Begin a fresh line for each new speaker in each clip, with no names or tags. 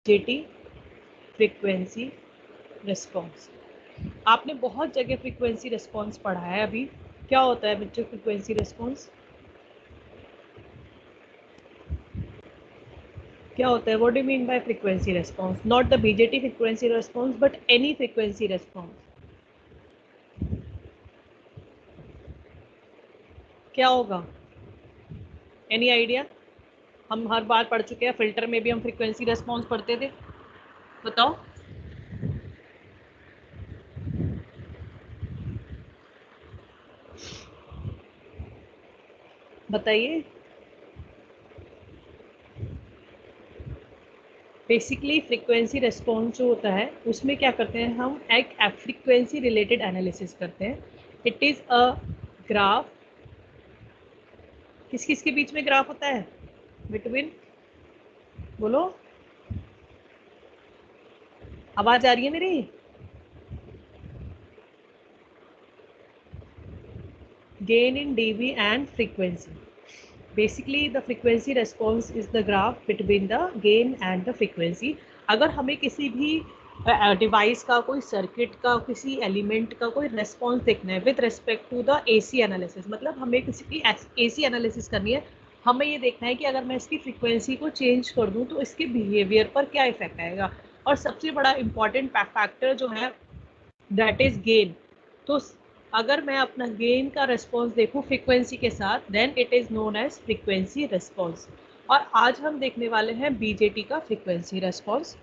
Jetty frequency response. आपने बहुत जगह फ्रीक्वेंसी रिस्पॉन्स पढ़ा है अभी। क्या होता है बच्चों फ्रीक्वेंसी रिस्पॉन्स? क्या होता है? What do you mean by frequency response? Not the BJT frequency response but any frequency response. क्या होगा? Any idea? हम हर बार पढ़ चुके हैं, फिल्टर में भी हम फ्रीक्वेंसी रिस्पॉन्स पढ़ते थे। बताओ। बताइए। बेसिकली फ्रीक्वेंसी रिस्पॉन्स जो होता है उसमें क्या करते हैं हम, एक फ्रीक्वेंसी रिलेटेड एनालिसिस करते हैं। It is a graph. किस किस के बीच में ग्राफ होता है? बिटवीन, बोलो, आवाज आ रही है मेरी? Gain in dB and frequency. Basically the frequency response is the graph between the gain and the frequency. अगर हमें किसी भी डिवाइस का, कोई सर्किट का, किसी एलिमेंट का कोई रेस्पॉन्स देखना है with respect to the AC analysis, मतलब हमें किसी की एसी एनालिसिस करनी है, हमें ये देखना है कि अगर मैं इसकी फ्रीक्वेंसी को चेंज कर दूं तो इसके बिहेवियर पर क्या इफेक्ट आएगा। और सबसे बड़ा इंपॉर्टेंट फैक्टर जो है दैट इज गेन। तो अगर मैं अपना गेन का रिस्पॉन्स देखूं फ्रीक्वेंसी के साथ, then it is known as frequency response. और आज हम देखने वाले हैं बीजेटी का फ्रीक्वेंसी रिस्पॉन्स।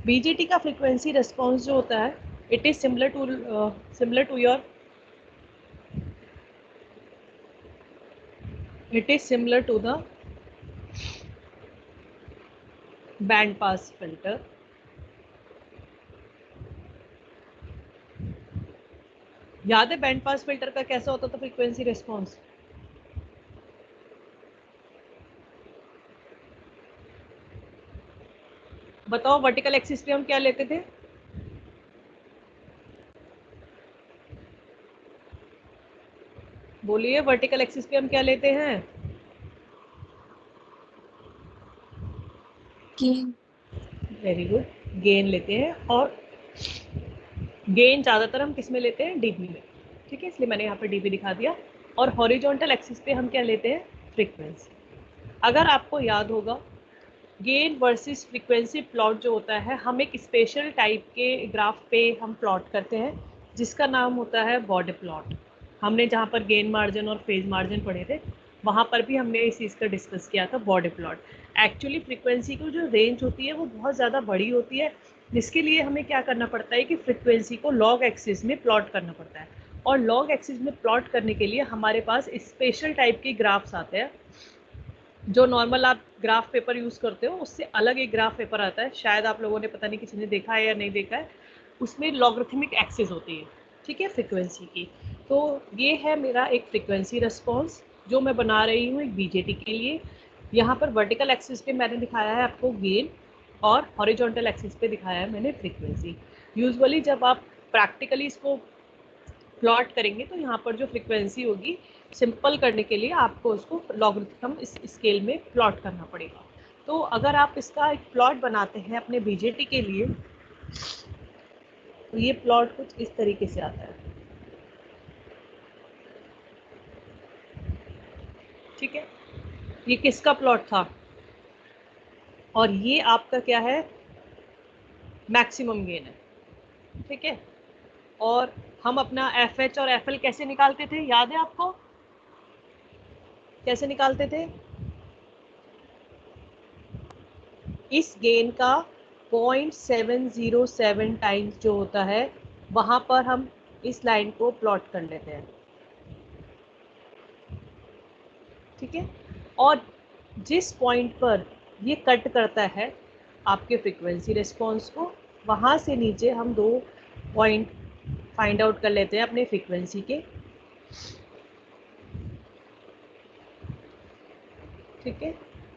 बीजेटी का फ्रीक्वेंसी रिस्पॉन्स जो होता है, it is similar to your, it is similar to the band pass filter. याद है बैंड पास फिल्टर का कैसा होता था फ्रीक्वेंसी रिस्पॉन्स? बताओ, वर्टिकल एक्सिस पे हम क्या लेते थे? बोलिए, वर्टिकल एक्सिस पे हम क्या लेते हैं?
गेन।
वेरी गुड, गेन लेते हैं। और गेन ज़्यादातर हम किस में लेते हैं? डीबी में। ठीक है, इसलिए मैंने यहाँ पर डीबी दिखा दिया। और हॉरिजॉन्टल एक्सिस पे हम क्या लेते हैं? फ्रीक्वेंसी। अगर आपको याद होगा, गेन वर्सेस फ्रीक्वेंसी प्लॉट जो होता है, हम एक स्पेशल टाइप के ग्राफ पे हम प्लॉट करते हैं जिसका नाम होता है बॉडी प्लॉट। हमने जहाँ पर गेन मार्जिन और फेज मार्जिन पढ़े थे, वहाँ पर भी हमने इस चीज़ का डिस्कस किया था, बॉडी प्लॉट। एक्चुअली फ्रीक्वेंसी की जो रेंज होती है वो बहुत ज़्यादा बड़ी होती है, जिसके लिए हमें क्या करना पड़ता है कि फ्रीक्वेंसी को लॉग एक्सिस में प्लॉट करना पड़ता है। और लॉग एक्सिस में प्लॉट करने के लिए हमारे पास स्पेशल टाइप के ग्राफ्स आते हैं। जो नॉर्मल आप ग्राफ पेपर यूज़ करते हो उससे अलग एक ग्राफ पेपर आता है, शायद आप लोगों ने, पता नहीं किसी ने देखा है या नहीं देखा है। उसमें लॉगरिथमिक एक्सिस होती है, ठीक है, फ्रीक्वेंसी की। तो ये है मेरा एक फ्रीक्वेंसी रिस्पॉन्स जो मैं बना रही हूँ एक बीजेटी के लिए। यहाँ पर वर्टिकल एक्सिस पे मैंने दिखाया है आपको गेन, और हॉरिजॉन्टल एक्सिस पे दिखाया है मैंने फ्रीक्वेंसी। यूजुअली जब आप प्रैक्टिकली इसको प्लॉट करेंगे तो यहाँ पर जो फ्रीक्वेंसी होगी, सिंपल करने के लिए आपको उसको लॉगरिथम इस स्केल में प्लॉट करना पड़ेगा। तो अगर आप इसका एक प्लॉट बनाते हैं अपने बीजेटी के लिए, तो ये प्लॉट कुछ इस तरीके से आता है। ठीक है, ये किसका प्लॉट था? और ये आपका क्या है? मैक्सिमम गेन है। ठीक है, और हम अपना एफ एच और एफ एल कैसे निकालते थे, याद है आपको? कैसे निकालते थे? इस गेन का 0.707 टाइम्स जो होता है, वहाँ पर हम इस लाइन को प्लॉट कर लेते हैं। ठीक है, और जिस पॉइंट पर ये कट करता है आपके फ्रीक्वेंसी रिस्पॉन्स को, वहाँ से नीचे हम 2 पॉइंट फाइंड आउट कर लेते हैं अपने फ्रीक्वेंसी के। ठीक है,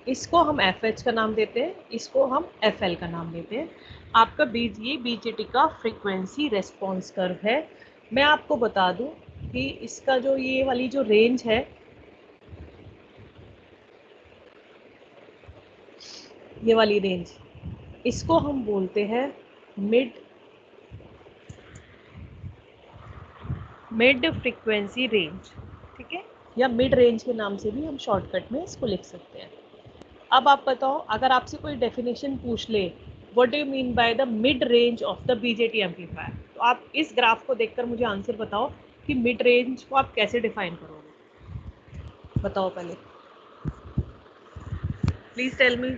इसको हम एफ एच का नाम देते हैं, इसको हम एफ एल का नाम देते हैं। आपका ये बीजेटी का फ्रीक्वेंसी रेस्पॉन्स कर्व है। मैं आपको बता दूं कि इसका जो ये वाली जो रेंज है, ये वाली रेंज, इसको हम बोलते हैं मिड फ्रीक्वेंसी रेंज, ठीक है, या मिड रेंज के नाम से भी हम शॉर्टकट में इसको लिख सकते हैं। अब आप बताओ, अगर आपसे कोई डेफिनेशन पूछ ले, what do you mean by the mid range of the BJT amplifier, तो आप इस ग्राफ को देखकर मुझे आंसर बताओ कि मिड रेंज को आप कैसे डिफाइन करोगे। बताओ पहले, प्लीज टेल मी।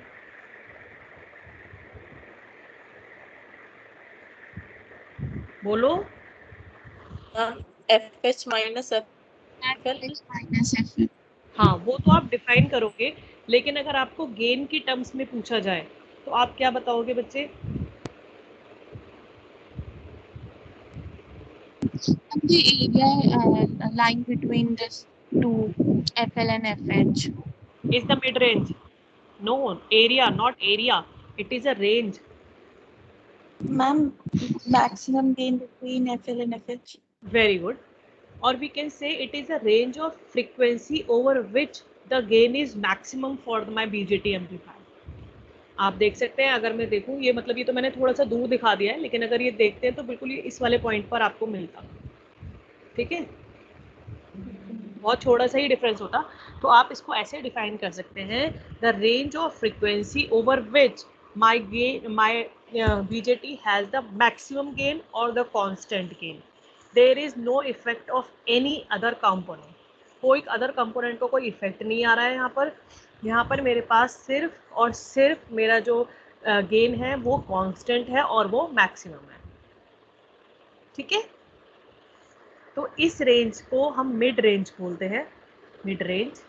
बोलो।
FH minus FL।
हाँ, वो तो आप डिफाइन करोगे, लेकिन अगर आपको गेन की टर्म्स में पूछा जाए तो आप क्या बताओगे बच्चे?
The area lying between this two FL and FH
is the mid range? No, area, not area, it is a range.
ma'am, maximum gain between FL and FH.
Very good. Or we can say it is a range of frequency over which the gain is maximum for my BJT amplifier. आप देख सकते हैं, अगर मैं देखूं, ये मतलब ये तो मैंने थोड़ा सा दूर दिखा दिया है, लेकिन अगर ये देखते हैं तो बिल्कुल ये इस वाले पॉइंट पर आपको मिलता, ठीक है, बहुत छोटा सा ही डिफरेंस होता। तो आप इसको ऐसे डिफाइन कर सकते हैं, the range of frequency over which my gain my BJT has the maximum gain और the constant gain. There is no effect of any other component, कोई अदर कंपोनेंट को कोई इफेक्ट नहीं आ रहा है यहाँ पर मेरे पास सिर्फ और सिर्फ मेरा जो गेन है वो कांस्टेंट है और वो मैक्सिमम है, ठीक है। तो इस रेंज को हम मिड रेंज बोलते हैं, मिड रेंज।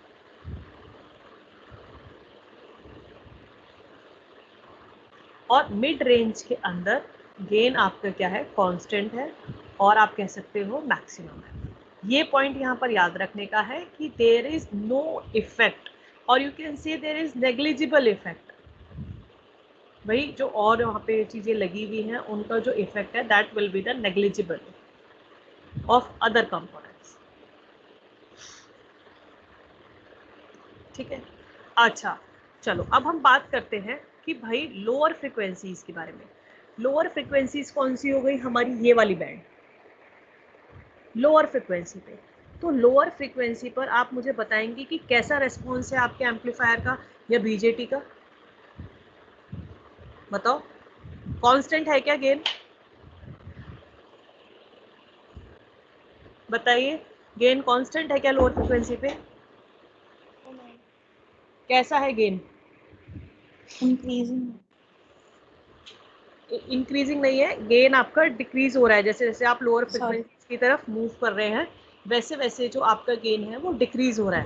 और मिड रेंज के अंदर गेन आपका क्या है, कांस्टेंट है, और आप कह सकते हो मैक्सिमम है। ये पॉइंट यहाँ पर याद रखने का है कि देयर इज नो इफेक्ट, और you can say there is negligible effect. भाई जो और वहाँ पे चीज़ें लगी हुई हैं उनका जो इफेक्ट है that will be the negligible of other components, ठीक है। अच्छा, चलो अब हम बात करते हैं कि भाई लोअर फ्रिक्वेंसीज के बारे में। लोअर फ्रिक्वेंसीज कौन सी हो गई हमारी, ये वाली बैंड लोअर फ्रिक्वेंसी पे। तो लोअर फ्रिक्वेंसी पर आप मुझे बताएंगे कि कैसा रेस्पॉन्स है आपके एम्पलीफायर का या बीजेटी का, बताओ। कांस्टेंट है क्या गेन, बताइए, गेन कांस्टेंट है क्या लोअर फ्रिक्वेंसी पे? कैसा है गेन?
Increasing.
इंक्रीजिंग नहीं है, गेन आपका डिक्रीज हो रहा है। जैसे जैसे आप लोअर फ्रिक्वेंसी की तरफ मूव कर रहे हैं वैसे वैसे जो आपका गेन है वो डिक्रीज हो रहा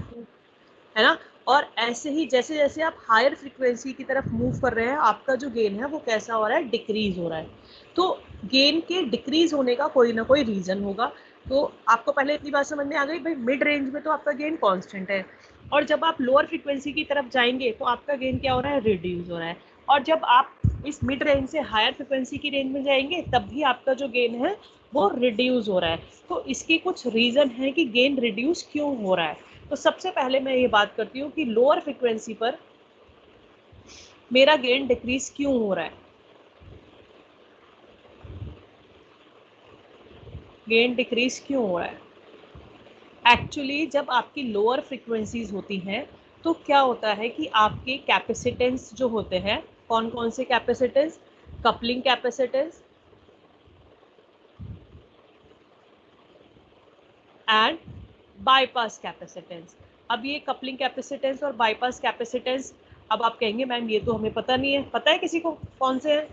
है ना। और ऐसे ही जैसे जैसे आप हायर फ्रिक्वेंसी की तरफ मूव कर रहे हैं आपका जो गेन है वो कैसा हो रहा है, डिक्रीज हो रहा है। तो गेन के डिक्रीज होने का कोई ना कोई रीजन होगा। तो आपको पहले इतनी बात समझ में आ गई, भाई मिड रेंज में तो आपका गेन कांस्टेंट है, और जब आप लोअर फ्रिक्वेंसी की तरफ जाएंगे तो आपका गेन क्या हो रहा है, रिड्यूस हो रहा है। और जब आप इस मिड रेंज से हायर फ्रिक्वेंसी की रेंज में जाएंगे तब भी आपका जो गेन है वो रिड्यूस हो रहा है। तो इसके कुछ रीजन है कि गेन रिड्यूस क्यों हो रहा है। तो सबसे पहले मैं ये बात करती हूँ कि लोअर फ्रिक्वेंसी पर मेरा गेन डिक्रीज क्यों हो रहा है। गेन डिक्रीज क्यों हो रहा है? एक्चुअली जब आपकी लोअर फ्रिक्वेंसीज होती हैं तो क्या होता है कि आपके कैपेसिटेंस जो होते हैं, कौन कौन से capacitance, coupling capacitance and bypass capacitance. अब ये कपलिंग कैपेसिटेंस और बाईपास कैपेसिटेंस, अब आप कहेंगे मैम ये तो हमें पता नहीं है, पता है किसी को कौन से हैं,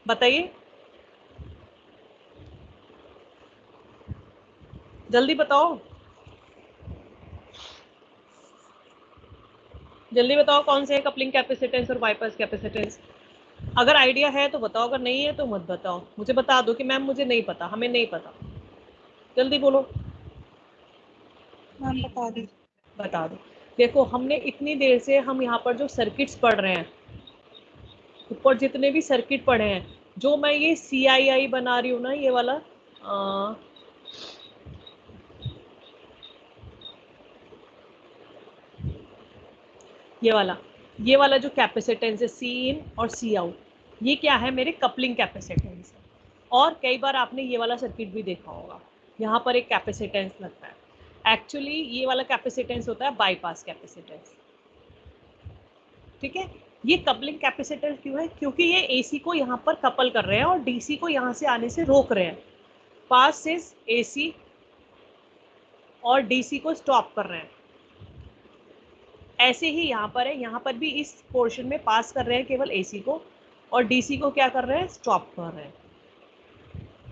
बताइए जल्दी बताओ, जल्दी बताओ कौन से है कपलिंग कैपेसिटेंस और बाईपास कैपेसिटेंस। अगर आइडिया है तो बताओ, अगर नहीं है तो मत बताओ, मुझे बता दो कि मैम मुझे नहीं पता, हमें नहीं पता, जल्दी बोलो।
मैम बता दीजिए।
बता दो। देखो हमने इतनी देर से हम यहाँ पर जो सर्किट्स पढ़ रहे हैं, ऊपर जितने भी सर्किट पढ़े हैं, जो मैं ये CII बना रही हूँ ना, ये वाला ये वाला ये वाला जो कैपेसिटेंस है सी इन और सी आउट, ये क्या है, मेरे कपलिंग कैपेसिटेंस है। और कई बार आपने ये वाला सर्किट भी देखा होगा, यहाँ पर एक कैपेसिटेंस लगता है। एक्चुअली ये वाला कैपेसिटेंस होता है बाईपास कैपेसिटेंस, ठीक है। ये कपलिंग कैपेसिटेंस क्यों है, क्योंकि ये एसी को यहाँ पर कपल कर रहे हैं और डीसी को यहाँ से आने से रोक रहे हैं। पास से एसी और डीसी को स्टॉप कर रहे हैं। ऐसे ही यहाँ पर है, यहाँ पर भी इस पोर्शन में पास कर रहे हैं केवल एसी को, और डीसी को क्या कर रहे हैं, स्टॉप कर रहे हैं।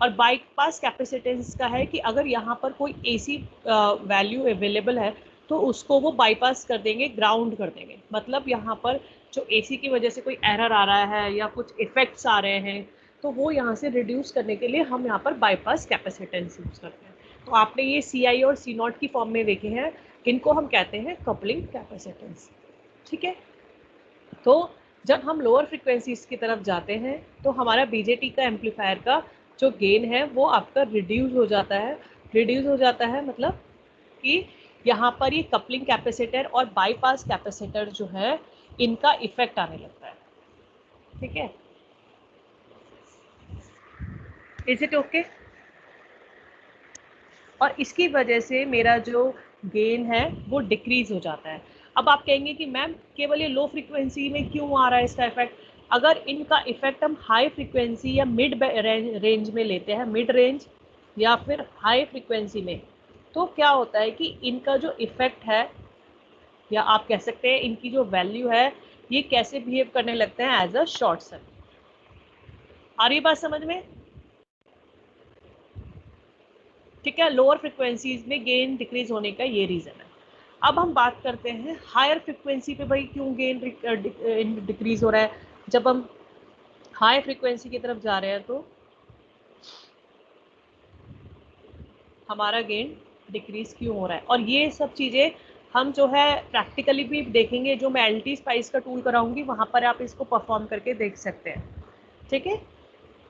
और बाईपास कैपेसिटेंस का है कि अगर यहाँ पर कोई एसी वैल्यू अवेलेबल है तो उसको वो बाईपास कर देंगे, ग्राउंड कर देंगे। मतलब यहाँ पर जो एसी की वजह से कोई एरर आ रहा है या कुछ इफेक्ट्स आ रहे हैं, तो वो यहाँ से रिड्यूस करने के लिए हम यहाँ पर बाईपास कैपेसिटेंस यूज करते हैं। तो आपने ये सी आई और सी नॉट की फॉर्म में देखे हैं, इनको हम कहते हैं कपलिंग कैपेसिटेंस, ठीक है। तो जब हम लोअर फ्रिक्वेंसीज की तरफ जाते हैं तो हमारा बीजेटी का एम्पलीफायर का जो गेन है वो आपका रिड्यूस हो जाता है। रिड्यूस हो जाता है मतलब कि यहाँ पर ये कपलिंग कैपेसिटर और बाईपास कैपेसिटर जो है इनका इफेक्ट आने लगता है, ठीक है। Is it okay? और इसकी वजह से मेरा जो गेन है वो डिक्रीज हो जाता है। अब आप कहेंगे कि मैम केवल ये लो फ्रीक्वेंसी में क्यों आ रहा है इसका इफेक्ट? अगर इनका इफेक्ट हम हाई फ्रीक्वेंसी या मिड रेंज में लेते हैं, मिड रेंज या फिर हाई फ्रीक्वेंसी में, तो क्या होता है कि इनका जो इफेक्ट है, या आप कह सकते हैं इनकी जो वैल्यू है, ये कैसे बिहेव करने लगते हैं, एज अ शॉर्ट सर्किट। आ रही बात समझ में? ठीक है, लोअर फ्रिक्वेंसीज में गेन डिक्रीज होने का ये रीज़न है। अब हम बात करते हैं हायर फ्रिक्वेंसी पे, भाई क्यों गेन डिक्रीज हो रहा है। जब हम हाई फ्रिक्वेंसी की तरफ जा रहे हैं तो हमारा गेन डिक्रीज क्यों हो रहा है, और ये सब चीज़ें हम जो है प्रैक्टिकली भी देखेंगे। जो मैं एलटी स्पाइस का टूल कराऊंगी वहाँ पर आप इसको परफॉर्म करके देख सकते हैं, ठीक है।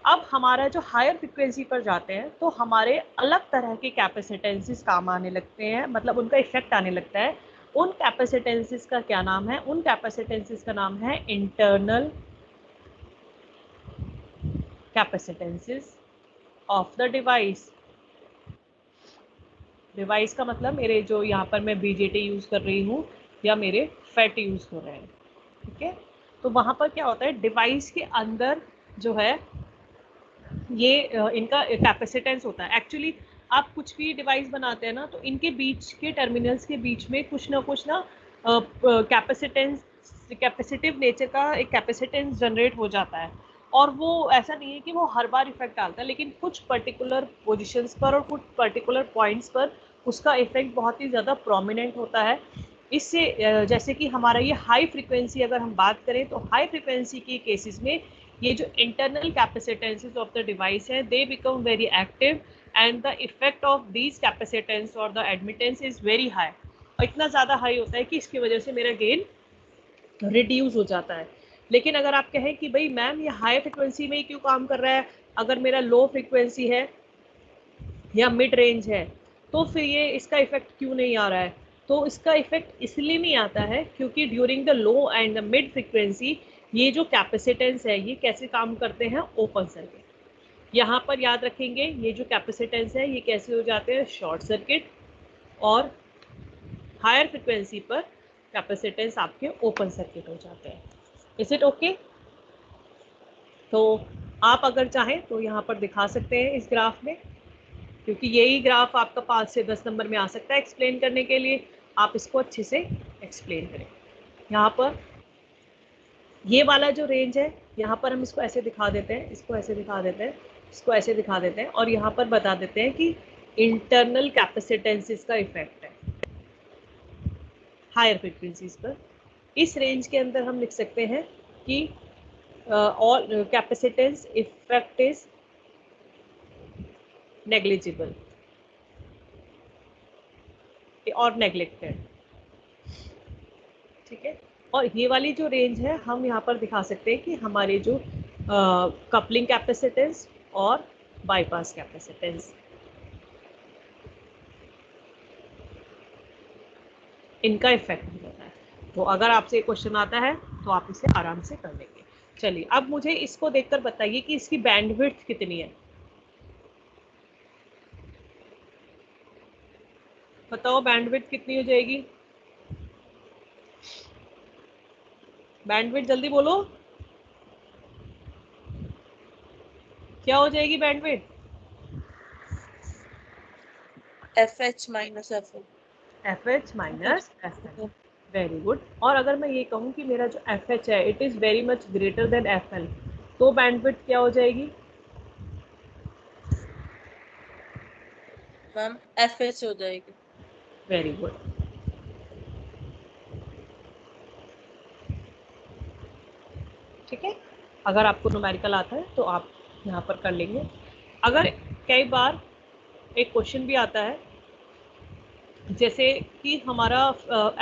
अब हमारा जो हायर फ्रिक्वेंसी पर जाते हैं तो हमारे अलग तरह के कैपेसिटेंसेस काम आने लगते हैं, मतलब उनका इफेक्ट आने लगता है। उन कैपेसिटेंसेस का क्या नाम है? उन कैपेसिटेंसेस का नाम है internal capacitances of the device. Device का मतलब मेरे जो यहाँ पर मैं बीजेटी यूज़ कर रही हूँ या मेरे फैट यूज़ हो रहे हैं, ठीक है। तो वहाँ पर क्या होता है, डिवाइस के अंदर जो है ये इनका कैपेसिटेंस होता है। एक्चुअली आप कुछ भी डिवाइस बनाते हैं ना, तो इनके बीच के टर्मिनल्स के बीच में कुछ ना कैपेसिटेंस, कैपेसिटिव नेचर का एक कैपेसिटेंस जनरेट हो जाता है। और वो ऐसा नहीं है कि वो हर बार इफेक्ट डालता है, लेकिन कुछ पर्टिकुलर पोजीशंस पर और कुछ पर्टिकुलर पॉइंट्स पर उसका इफेक्ट बहुत ही ज़्यादा प्रोमिनेंट होता है। इससे जैसे कि हमारा ये हाई फ्रिक्वेंसी अगर हम बात करें, तो हाई फ्रिक्वेंसी के केसेस में ये जो internal capacitances of the device है, they become very active and the effect of these capacitance और the admittance is very high. और इतना ज़्यादा हाई होता है कि इसकी वजह से मेरा गेन रिड्यूस हो जाता है। लेकिन अगर आप कहें कि भाई मैम ये हाई फ्रिक्वेंसी में ही क्यों काम कर रहा है, अगर मेरा लो फ्रिक्वेंसी है या मिड रेंज है, तो फिर ये इसका इफेक्ट क्यों नहीं आ रहा है? तो इसका इफेक्ट इसलिए नहीं आता है क्योंकि during the low and the mid frequency ये जो कैपेसिटेंस है ये कैसे काम करते हैं, ओपन सर्किट। यहाँ पर याद रखेंगे ये जो कैपेसिटेंस है ये कैसे हो जाते हैं, शॉर्ट सर्किट। और हायर फ्रिक्वेंसी पर कैपेसिटेंस आपके ओपन सर्किट हो जाते हैं। Is it okay? तो आप अगर चाहें तो यहाँ पर दिखा सकते हैं इस ग्राफ में, क्योंकि यही ग्राफ आपका 5 से 10 नंबर में आ सकता है एक्सप्लेन करने के लिए। आप इसको अच्छे से एक्सप्लेन करें। यहाँ पर ये वाला जो रेंज है, यहाँ पर हम इसको ऐसे दिखा देते हैं, इसको ऐसे दिखा देते हैं, इसको ऐसे दिखा देते हैं, और यहाँ पर बता देते हैं कि इंटरनल कैपेसिटेंसेस का इफेक्ट है हायर फ्रिक्वेंसीज पर। इस रेंज के अंदर हम लिख सकते हैं कि all capacitance effect is negligible और नेग्लेक्टेड, ठीक है। और ये वाली जो रेंज है हम यहाँ पर दिखा सकते हैं कि हमारे जो कपलिंग कैपेसिटेंस और बाईपास कैपेसिटेंस, इनका इफेक्ट हो जाता है। तो अगर आपसे क्वेश्चन आता है तो आप इसे आराम से कर लेंगे। चलिए अब मुझे इसको देखकर बताइए कि इसकी बैंडविड्थ कितनी है। बताओ बैंडविड्थ कितनी हो जाएगी, बैंडविड्थ जल्दी बोलो, क्या हो जाएगी bandwidth?
FH minus FL।
FH minus FL, very good. और अगर मैं ये कहूँ कि मेरा जो FH है it is very much greater than FL, तो बैंडविड्थ क्या हो जाएगी?
मैम FH हो जाएगी।
Very good. ठीक है, अगर आपको न्यूमेरिकल आता है तो आप यहाँ पर कर लेंगे। अगर कई बार एक क्वेश्चन भी आता है जैसे कि हमारा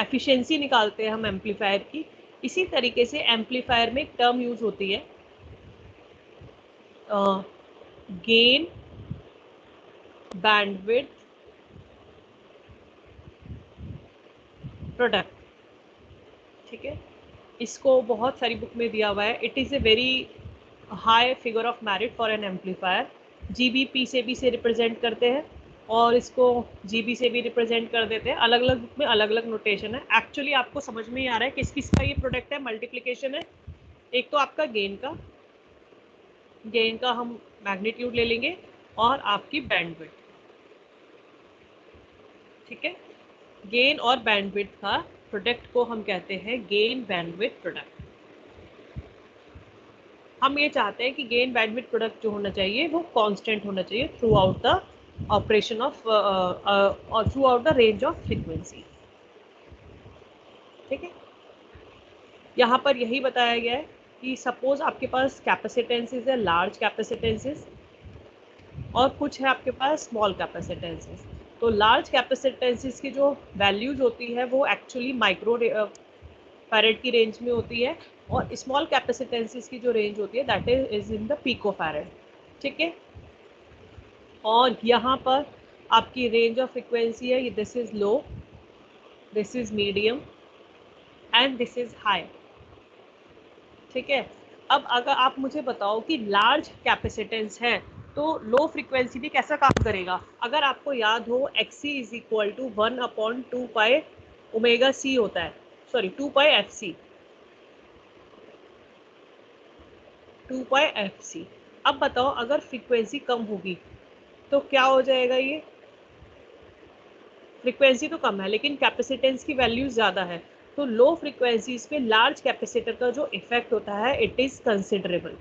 एफिशिएंसी निकालते हैं हम एम्पलीफायर की, इसी तरीके से एम्पलीफायर में एक टर्म यूज होती है गेन बैंडविड्थ प्रोडक्ट। ठीक है, इसको बहुत सारी बुक में दिया हुआ है। It is a very high figure of merit for an amplifier. GBP से भी से रिप्रेजेंट करते हैं और इसको जीबी से भी रिप्रेजेंट कर देते हैं। अलग अलग बुक में अलग अलग नोटेशन है। एक्चुअली आपको समझ में ही आ रहा है किस किस का ये प्रोडक्ट है, मल्टीप्लिकेशन है। एक तो आपका गेन का हम मैग्नीट्यूड ले लेंगे और आपकी बैंडविड्थ। ठीक है, गेन और बैंडविड्थ का प्रोडक्ट को हम कहते हैं गेन बैंडविड्थ प्रोडक्ट। हम ये चाहते हैं कि गेन बैंडविड्थ प्रोडक्ट जो होना चाहिए वो कांस्टेंट होना चाहिए throughout the operation of और throughout the range of frequency. ठीक है, यहाँ पर यही बताया गया है कि सपोज आपके पास कैपेसिटेंसेस है, लार्ज कैपेसिटेंसेस, और कुछ है आपके पास स्मॉल कैपेसिटेंसेस। तो लार्ज कैपेसिटेंसेस की जो वैल्यूज होती है वो एक्चुअली माइक्रो फैरेड की रेंज में होती है, और स्मॉल कैपेसिटेंसेस की जो रेंज होती है that is in the pico farad. ठीक है, और यहाँ पर आपकी रेंज ऑफ फ्रिक्वेंसी है, this is low, this is medium and this is high. ठीक है, अब अगर आप मुझे बताओ कि लार्ज कैपेसिटेंस है तो लो फ्रीक्वेंसी भी कैसा काम करेगा। अगर आपको याद हो XC is equal to 1/2 pi omega C होता है, sorry 2 pi FC, 2 pi FC। अब बताओ अगर फ्रीक्वेंसी कम होगी तो क्या हो जाएगा, ये फ्रीक्वेंसी तो कम है लेकिन कैपेसिटेंस की वैल्यू ज़्यादा है, तो लो फ्रीक्वेंसीज पे लार्ज कैपेसिटर का जो इफेक्ट होता है इट इज़ कंसिडरेबल।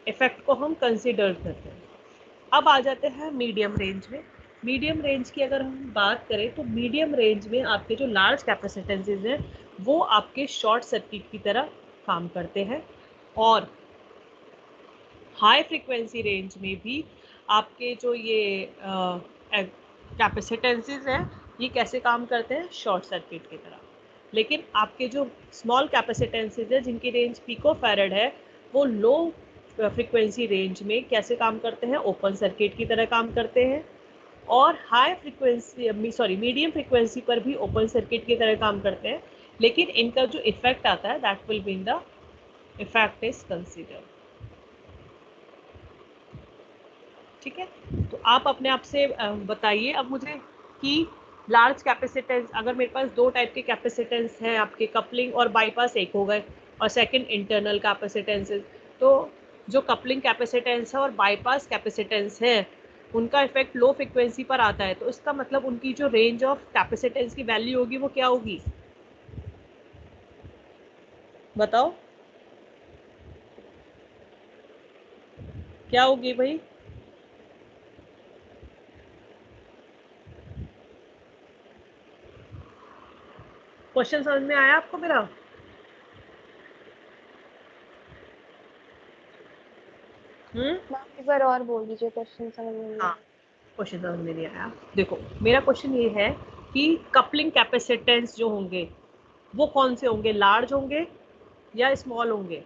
इफेक्ट को हम कंसिडर करते हैं। अब आ जाते हैं मीडियम रेंज में। मीडियम रेंज की अगर हम बात करें तो मीडियम रेंज में आपके जो लार्ज कैपेसिटेंसेज हैं वो आपके शॉर्ट सर्किट की तरह काम करते हैं, और हाई फ्रीक्वेंसी रेंज में भी आपके जो ये कैपेसिटेंसेज हैं ये कैसे काम करते हैं, शॉर्ट सर्किट की तरह। लेकिन आपके जो स्मॉल कैपेसिटेंसेज है जिनकी रेंज पिको फैरेड है वो लो फ्रीक्वेंसी रेंज में कैसे काम करते हैं, ओपन सर्किट की तरह काम करते हैं, और high frequency sorry medium frequency पर भी ओपन सर्किट की तरह काम करते हैं, लेकिन इनका जो इफेक्ट आता है that will be in the effect is considered. ठीक है, तो आप अपने आप से बताइए अब मुझे कि लार्ज कैपेसिटेंस, अगर मेरे पास दो टाइप के कैपेसिटेंस हैं आपके, कपलिंग और बाईपास एक हो गए, और सेकंड इंटरनल कैपेसिटेंसेस, तो जो कपलिंग कैपेसिटेंस है और बाईपास कैपेसिटेंस है उनका इफेक्ट लो फ्रिक्वेंसी पर आता है, तो इसका मतलब उनकी जो रेंज ऑफ कैपेसिटेंस की वैल्यू होगी वो क्या होगी, बताओ क्या होगी भाई। क्वेश्चन समझ में आया आपको मेरा?
एक बार और बोल दीजिए, क्वेश्चन समझ में नहीं
हाँ,
आया।
क्वेश्चन समझ में नहीं आया। देखो मेरा क्वेश्चन ये है कि कपलिंग कैपेसिटेंस जो होंगे वो कौन से होंगे, लार्ज होंगे या स्मॉल होंगे?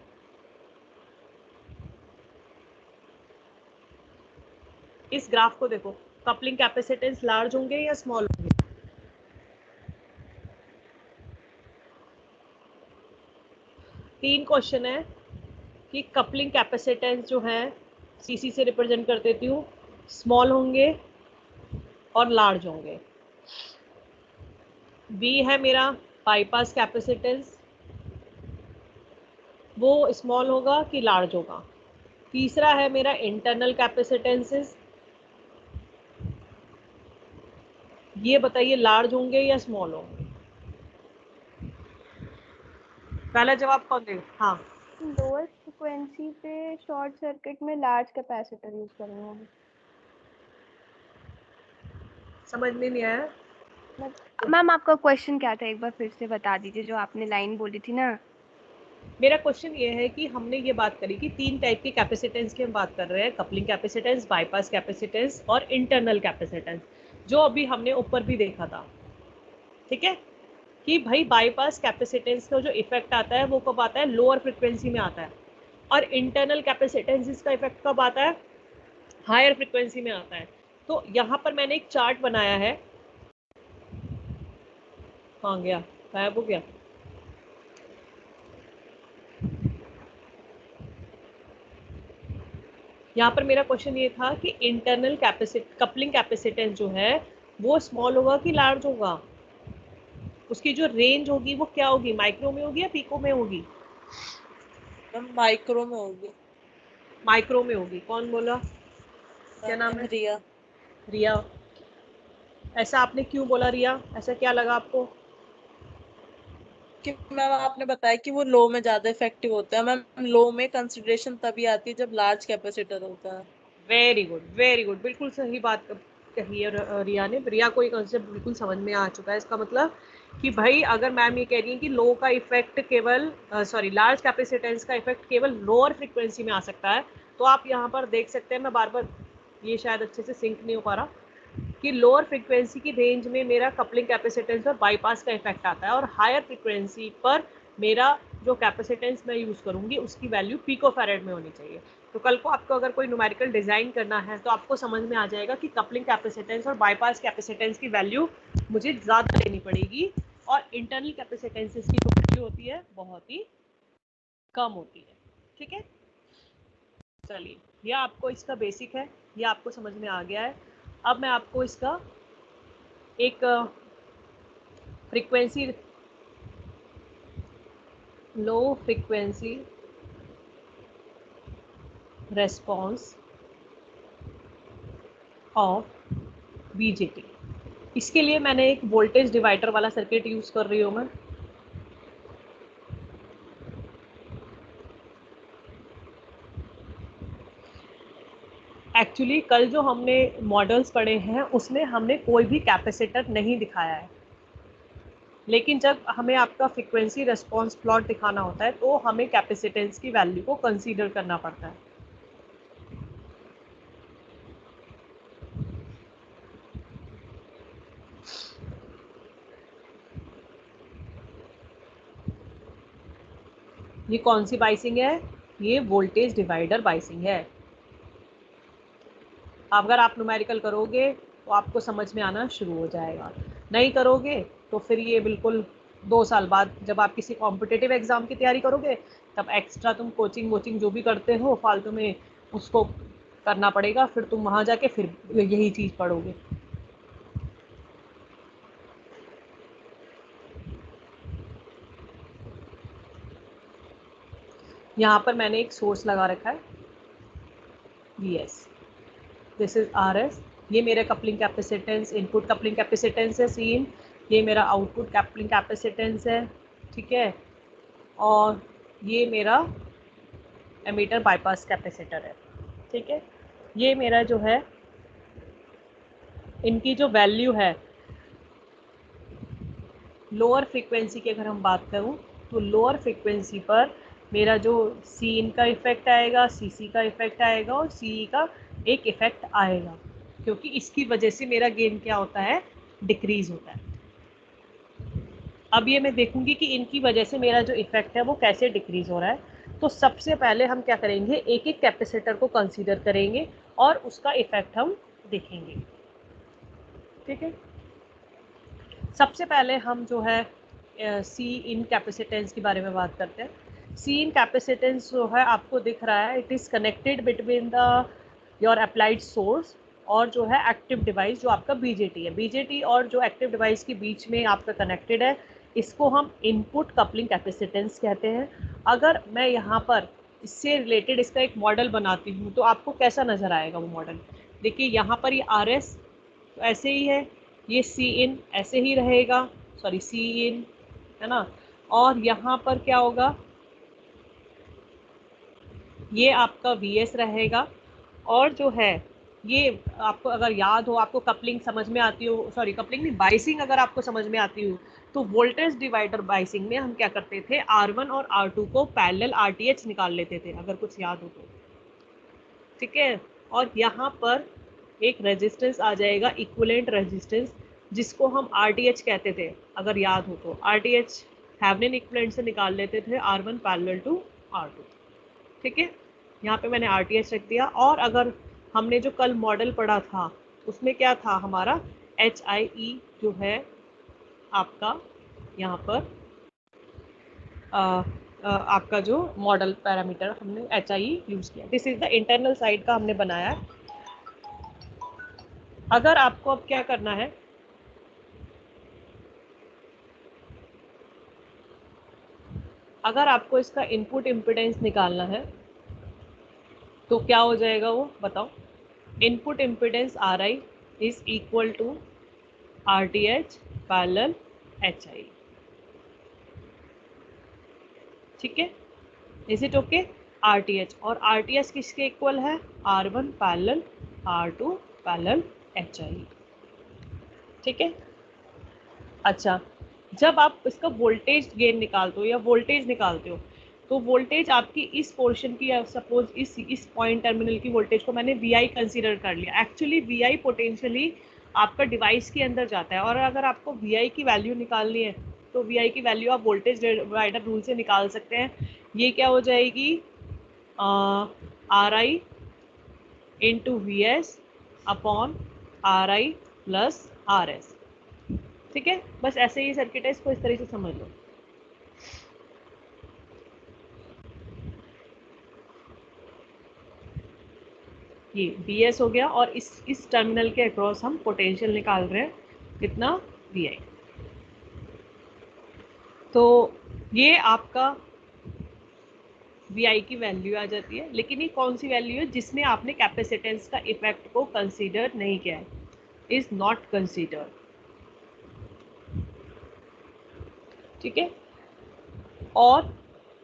इस ग्राफ को देखो, कपलिंग कैपेसिटेंस लार्ज होंगे या स्मॉल होंगे? 3 क्वेश्चन है कि कपलिंग कैपेसिटेंस जो है सीसी से रिप्रेजेंट कर देती हूँ, स्मॉल होंगे और लार्ज होंगे। बी है मेरा बाईपास कैपेसिटेंस, वो स्मॉल होगा कि लार्ज होगा। तीसरा है मेरा इंटरनल कैपेसिटेंसेस, ये बताइए लार्ज होंगे या स्मॉल होंगे। पहला जवाब कौन देगा? हाँ,
लोअर फ्रिक्वेंसी पे शॉर्ट सर्किट में लार्ज कैपेसिटर यूज करेंगे।
समझ में नहीं आया?
मैम आपका क्वेश्चन क्या था, एक बार फिर से बता दीजिए, जो आपने लाइन बोली थी ना।
मेरा क्वेश्चन ये है कि हमने ये बात करी कि 3 टाइप की कैपेसिटेंस की हम बात कर रहे हैं, कपलिंग कैपेसिटेंस, बाईपास कैपेसिटेंस और इंटरनल कैपेसिटेंस, जो अभी हमने ऊपर भी देखा था। ठीक है कि भाई बाईपास कैपेसिटेंस का जो इफेक्ट आता है वो कब आता है? लोअर फ्रिक्वेंसी में आता है। और इंटरनल कैपेसिटेंस का इफेक्ट कब आता है? हायर फ्रिक्वेंसी में आता है। तो यहाँ पर मैंने एक चार्ट बनाया है। कहाँ गया? गायब हो गया? यहाँ पर मेरा क्वेश्चन ये था कि इंटरनल कपलिंग कैपेसिटेंस जो है वो स्मॉल होगा कि लार्ज होगा? उसकी जो रेंज होगी वो क्या होगी? माइक्रो में होगी या पिको में होगी?
माइक्रो में होगी।
माइक्रो में होगी। कौन बोला? क्या नाम है?
रिया।
रिया। ऐसा आपने क्यों बोला रिया? ऐसा क्या लगा आपको?
कि मैम आपने बताया कि वो लो में ज्यादा इफेक्टिव होता है। मैम लो में कंसिडरेशन तभी आती है जब लार्ज कैपेसिटर होता है।
वेरी गुड, वेरी गुड, बिल्कुल सही बात कही है रिया ने। रिया को ये कॉन्सेप्ट बिल्कुल समझ में आ चुका है। इसका मतलब कि भाई अगर मैम ये कह रही है कि लो का इफेक्ट केवल लार्ज कैपेसिटेंस का इफेक्ट केवल लोअर फ्रिक्वेंसी में आ सकता है, तो आप यहाँ पर देख सकते हैं, मैं बार बार ये शायद अच्छे से सिंक नहीं हो पा रहा, कि लोअर फ्रिक्वेंसी की रेंज में मेरा कपलिंग कैपेसिटेंस और बाईपास का इफेक्ट आता है, और हायर फ्रिक्वेंसी पर मेरा जो कैपेसिटेंस मैं यूज़ करूँगी उसकी वैल्यू पिकोफैरेड में होनी चाहिए। तो कल को आपको अगर कोई न्यूमेरिकल डिज़ाइन करना है तो आपको समझ में आ जाएगा कि कपलिंग कैपेसिटेंस और बाईपास कैपेसिटेंस की वैल्यू मुझे ज़्यादा लेनी पड़ेगी, और इंटरनल कैपेसिटेंसेस की जो वैल्यू होती है बहुत ही कम होती है। ठीक है, चलिए, यह आपको इसका बेसिक है, यह आपको समझ में आ गया है। अब मैं आपको इसका एक frequency, low frequency response of BJT, इसके लिए मैंने एक वोल्टेज डिवाइडर वाला सर्किट यूज़ कर रही हूँ मैं। एक्चुअली कल जो हमने मॉडल्स पढ़े हैं उसमें हमने कोई भी कैपेसिटर नहीं दिखाया है, लेकिन जब हमें आपका फ्रीक्वेंसी रेस्पॉन्स प्लॉट दिखाना होता है तो हमें कैपेसिटेंस की वैल्यू को कंसीडर करना पड़ता है। ये कौन सी बाइसिंग है? ये वोल्टेज डिवाइडर बाइसिंग है। अगर आप न्यूमेरिकल करोगे तो आपको समझ में आना शुरू हो जाएगा, नहीं करोगे तो फिर ये बिल्कुल 2 साल बाद जब आप किसी कॉम्पिटिटिव एग्जाम की तैयारी करोगे तब एक्स्ट्रा तुम कोचिंग जो भी करते हो फालतू में उसको करना पड़ेगा, फिर तुम वहाँ जाके फिर यही चीज़ पढ़ोगे। यहाँ पर मैंने एक सोर्स लगा रखा है VS, दिस इज RS, ये मेरा coupling capacitance, input coupling capacitance है सीन, ये मेरा आउटपुट कपलिंग कैपेसिटेंस है। ठीक है, और ये मेरा एमीटर बाईपास कैपेसिटर है। ठीक है, ये मेरा जो है इनकी जो वैल्यू है लोअर फ्रीक्वेंसी की अगर हम बात करूं तो लोअर फ्रीक्वेंसी पर मेरा जो सी का इफेक्ट आएगा, CC का इफेक्ट आएगा और CE का एक इफेक्ट आएगा, क्योंकि इसकी वजह से मेरा गेन क्या होता है? डिक्रीज होता है। अब ये मैं देखूंगी कि इनकी वजह से मेरा जो इफेक्ट है वो कैसे डिक्रीज हो रहा है। तो सबसे पहले हम क्या करेंगे, एक एक कैपेसिटर को कंसीडर करेंगे और उसका इफेक्ट हम देखेंगे। ठीक है, सबसे पहले हम जो है सी इन कैपेसिटेंस के बारे में बात करते हैं। सी इन कैपेसिटेंस जो है आपको दिख रहा है, it is connected between the your applied source और जो है एक्टिव डिवाइस जो आपका बीजेटी है। बीजेटी और जो एक्टिव डिवाइस के बीच में आपका कनेक्टेड है, इसको हम इनपुट कपलिंग कैपेसिटेंस कहते हैं। अगर मैं यहाँ पर इससे रिलेटेड इसका एक मॉडल बनाती हूँ तो आपको कैसा नज़र आएगा वो मॉडल। देखिए यहाँ पर ये आर एस तो ऐसे ही है, ये सी इन ऐसे ही रहेगा, सॉरी सी इन है ना, और यहाँ पर क्या होगा, ये आपका वी एस रहेगा। और जो है ये आपको अगर याद हो, आपको कपलिंग समझ में आती हो, सॉरी कपलिंग नहीं, बाइसिंग अगर आपको समझ में आती हो, तो वोल्टेज डिवाइडर बाइसिंग में हम क्या करते थे, R1 और R2 को पैरेलल RTH निकाल लेते थे, अगर कुछ याद हो तो, ठीक है। और यहाँ पर एक रेजिस्टेंस आ जाएगा, इक्विवेलेंट रेजिस्टेंस, जिसको हम RTH कहते थे, अगर याद हो तो। RTH थेवेनिन इक्विवेलेंट से निकाल लेते थे R1 पैरेलल टू R2, ठीक है। यहाँ पे मैंने RTH रख दिया। और अगर हमने जो कल मॉडल पढ़ा था उसमें क्या था हमारा, HIE जो है आपका यहाँ पर आपका जो मॉडल पैरामीटर हमने HIE यूज़ किया। This is the internal side का हमने बनाया है। अगर आपको अब क्या करना है, अगर आपको इसका इनपुट इम्पिडेंस निकालना है तो क्या हो जाएगा वो बताओ। Input impedance RI is equal to RTH parallel HI, ठीक है। Is it okay. RTH और RTH किसके इक्वल है, R1 parallel R2 parallel HI, ठीक है। अच्छा, जब आप इसका वोल्टेज गेन निकालते हो या वोल्टेज निकालते हो तो वोल्टेज आपकी इस पोर्शन की, सपोज इस पॉइंट टर्मिनल की वोल्टेज को मैंने VI कंसीडर कर लिया। एक्चुअली VI पोटेंशियली आपका डिवाइस के अंदर जाता है, और अगर आपको VI की वैल्यू निकालनी है तो VI की वैल्यू आप वोल्टेज डिवाइडर रूल से निकाल सकते हैं। ये क्या हो जाएगी, RI into VS upon RI plus RS, ठीक है। बस ऐसे ही सर्किट है, इसको इस तरह से समझ लो। ये VS हो गया, और इस टर्मिनल के अक्रॉस हम पोटेंशियल निकाल रहे हैं, कितना, VI। तो ये आपका VI की वैल्यू आ जाती है। लेकिन ये कौन सी वैल्यू है, जिसमें आपने कैपेसिटेंस का इफेक्ट को कंसीडर नहीं किया है, इज नॉट कंसीडर, ठीक है। और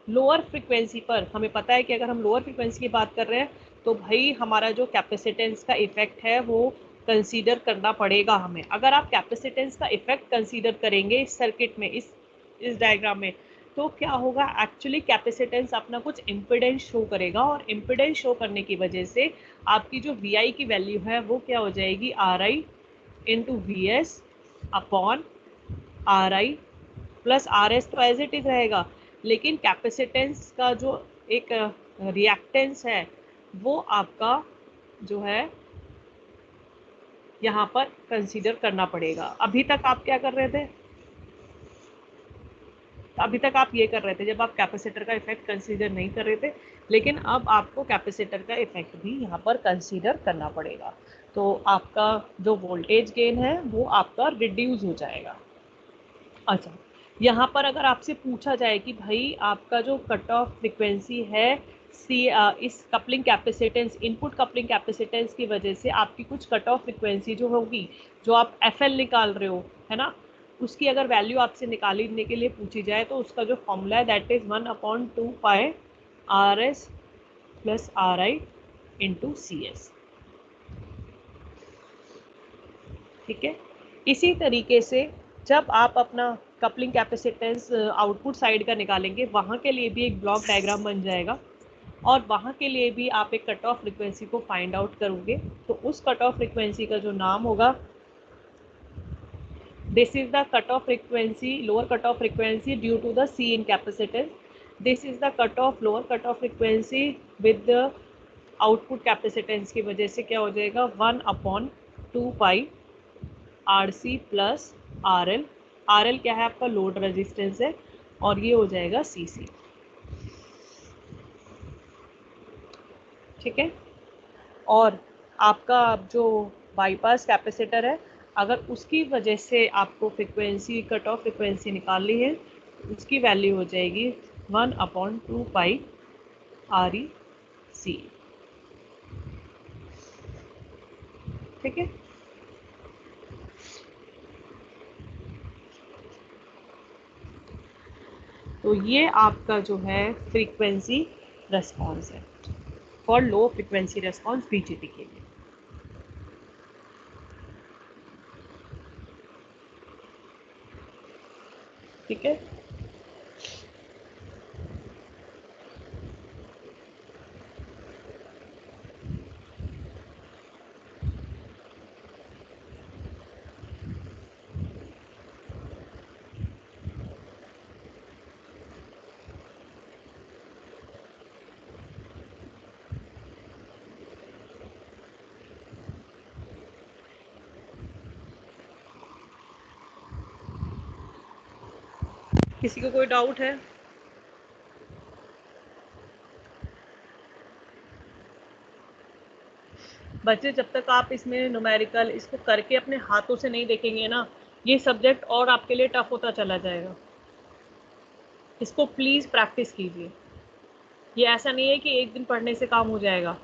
लोअर फ्रिक्वेंसी पर हमें पता है कि अगर हम लोअर फ्रिक्वेंसी की बात कर रहे हैं तो भाई हमारा जो कैपेसिटेंस का इफेक्ट है वो कंसीडर करना पड़ेगा हमें। अगर आप कैपेसिटेंस का इफेक्ट कंसीडर करेंगे इस सर्किट में, इस डायग्राम में, तो क्या होगा, एक्चुअली कैपेसिटेंस अपना कुछ इम्पिडेंस शो करेगा, और इम्पिडेंस शो करने की वजह से आपकी जो VI की वैल्यू है वो क्या हो जाएगी, RI into VS upon RI plus RS, तो एज इट इज रहेगा। लेकिन कैपेसिटेंस का जो एक रिएक्टेंस है वो आपका जो है यहाँ पर कंसीडर करना पड़ेगा। अभी तक आप क्या कर रहे थे, अभी तक आप ये कर रहे थे जब आप कैपेसिटर का इफेक्ट कंसीडर नहीं कर रहे थे, लेकिन अब आपको कैपेसिटर का इफेक्ट भी यहाँ पर कंसीडर करना पड़ेगा। तो आपका जो वोल्टेज गेन है वो आपका रिड्यूस हो जाएगा। अच्छा, यहाँ पर अगर आपसे पूछा जाए कि भाई आपका जो कट ऑफ फ्रिक्वेंसी है इस coupling capacitance, input coupling capacitance की वजह से आपकी कुछ कट ऑफ फ्रिक्वेंसी जो होगी, जो आप FL निकाल रहे हो, है ना, उसकी अगर वैल्यू आपसे निकालने के लिए पूछी जाए तो उसका जो फॉर्मूला है that is 1/2 pi RS plus RI into CS, ठीक है। इसी तरीके से जब आप अपना कपलिंग कैपेसिटेंस आउटपुट साइड का निकालेंगे, वहाँ के लिए भी एक ब्लॉक डायग्राम बन जाएगा, और वहाँ के लिए भी आप एक कट ऑफ फ्रिक्वेंसी को फाइंड आउट करोगे। तो उस कट ऑफ फ्रिक्वेंसी का जो नाम होगा, this is the cut off frequency, lower cut off frequency due to the C in capacitance, this is the cut off lower cut off frequency with the output capacitance की वजह से क्या हो जाएगा, 1/2 पाई RC प्लस RL, RL क्या है आपका लोड रेजिस्टेंस है, और ये हो जाएगा CC। ठीक है। और आपका जो बाईपास कैपेसिटर है, अगर उसकी वजह से आपको फ्रिक्वेंसी, कट ऑफ फ्रिक्वेंसी निकालनी है, उसकी वैल्यू हो जाएगी 1/2 पाई REC। ठीक है। तो ये आपका जो है फ्रीक्वेंसी रेस्पॉन्स है for low frequency response BJT के लिए। ठीक है। किसी को कोई डाउट है? बच्चे, जब तक आप इसमें न्यूमेरिकल इसको करके अपने हाथों से नहीं देखेंगे ना, ये सब्जेक्ट और आपके लिए टफ होता चला जाएगा। इसको प्लीज़ प्रैक्टिस कीजिए। ये ऐसा नहीं है कि एक दिन पढ़ने से काम हो जाएगा।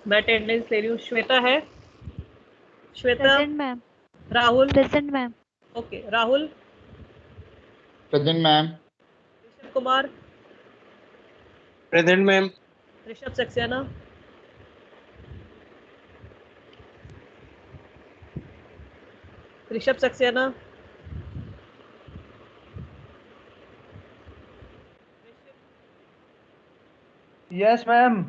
मैं अटेंडेंस ले रही हूँ। श्वेता है? Shweta?
Present ma'am.
Rahul?
Present ma'am.
Okay, Rahul?
Present ma'am.
Rishabh Kumar?
Present ma'am.
Rishabh Saxena? Rishabh Saxena?
Yes ma'am.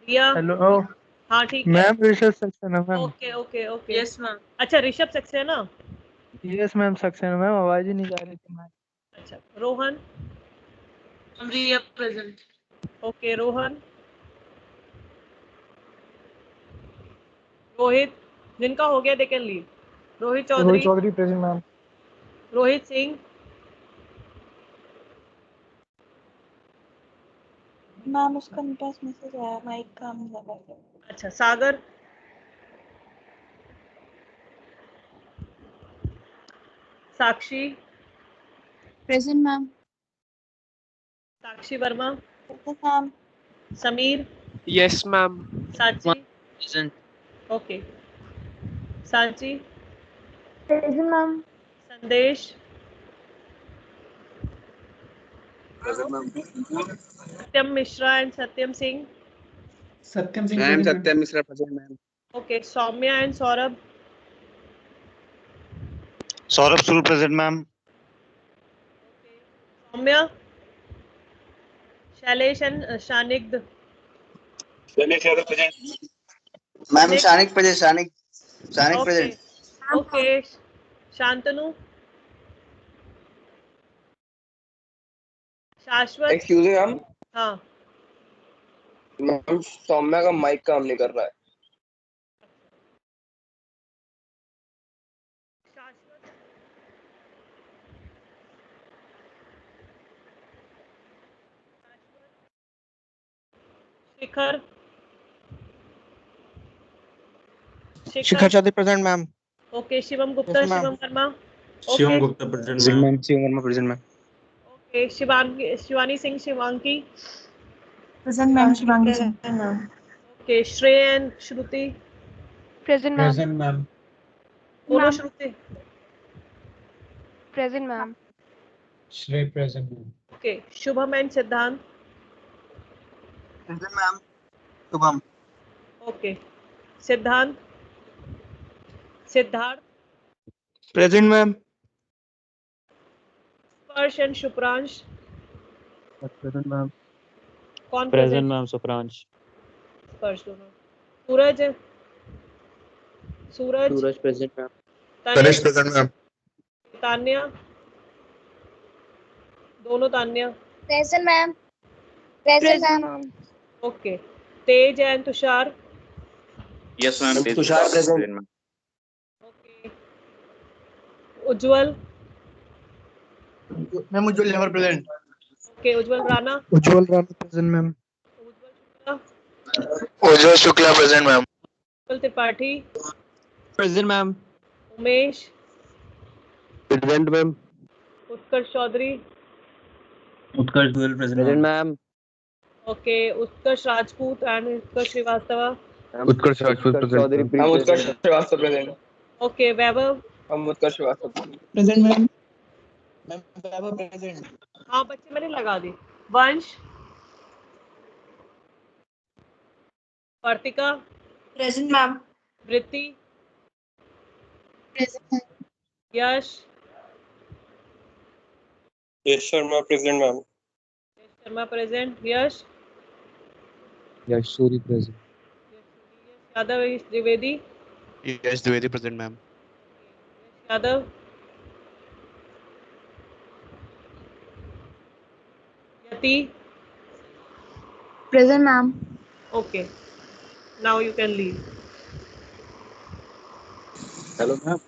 Riya?
Hello
हाँ ठीक है।
Ma'am, Rishabh Saxena ma'am.
Okay okay okay.
Yes ma'am.
अच्छा, Rishabh Saxena.
Yes ma'am, Saxena ma'am, आवाज ही नहीं जा रही थी मैम।
अच्छा, रोहन?
रिया प्रेजेंट।
ओके, रोहन। रोहित? जिनका हो गया they can leave. Rohit Chaudhary?
Rohit Chaudhary present ma'am.
Rohit Singh?
Ma'am उसका पास मैसेज आया, माइक काम नहीं कर रहा है।
अच्छा, Sagar? Sakshi?
Present ma'am.
Sakshi Verma?
Ma'am
Sameer?
Yes ma'am.
Sanchi?
Present.
Okay, Sanchi?
Present ma'am.
Sandesh?
Present ma'am.
Satyam Mishra and Satyam Singh?
Satyam Singh
ma'am
present,
Satyam Mishra present ma'am.
Okay, Saumya and Saurabh?
Saurabh Sur present ma'am.
Saumya? Shailesh and Shanigdh?
Ma'am Shanik present.
Okay okay. Shantanu? Shashwat?
Excuse me ma'am.
हाँ।
Ma'am Saumya का mic काम नहीं कर रहा है।
शाश्वत? शिखर?
शिखर Chaudhary present ma'am.
Okay, Shivam Gupta?
Yes, ma'am.
Shivam Verma?
Shivam
okay
Gupta present ma'am.
Shivam Verma present ma'am.
Okay. Shivani Singh? Shivanki?
Present ma'am Shivangi Singh.
Okay. Shrey and Shruti?
Present ma'am.
present ma'am.
बोलो
ma'am.
Shruti.
Present ma'am.
Shrey present ma'am.
Okay. Shubham and Siddhant?
Present ma'am. Shubham.
Okay. Siddhant? Siddharth?
Present ma'am.
Sparsh and Shubhransh?
Present ma'am.
कौन
present ma'am Supransh.
Sparsh दोनों। सूरज? सूरज?
सूरज present ma'am.
Tanishk?
Present ma'am.
Tanya? दोनों Tanya.
Present, ma'am. Present, ma'am.
Okay, Tej and Tushar.
Yes, ma'am.
Tushar present.
ma'am.
Okay, Ujjwal.
Ma'am Ujjwal never present.
Okay, Ujjwal Rana.
Ujjwal Rana present ma'am.
Ujjwal Shukla.
Ujjwal Shukla present ma'am.
Ujjwal Tripathi.
Present ma'am.
Umesh.
Present ma'am.
Utkarsh Chaudhary.
Utkarsh Goel present,
ma'am.
Okay, Utkarsh Rajput and Utkarsh Srivastava.
Utkarsh Rajput present.
हम Utkarsh Srivastava present.
Okay, Vaibhav.
हम Utkarsh Srivastava.
Present ma'am. Ma'am Vaibhav present.
हाँ बच्चे मैंने लगा दी। वंश। वर्तिका।
Present, ma'am.
Vritti.
Present, ma'am.
Yash.
Yash Sharma present ma'am.
Yash Sharma present. Yash.
Yash Suri present.
Yadav Dwivedi.
Yes Dwivedi present ma'am.
Yadav. Yati.
Present, ma'am.
Okay, now you can leave.
Hello, ma'am.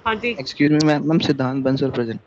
हाँ जी,
excuse me ma'am, ma'am Siddhant Bansal present.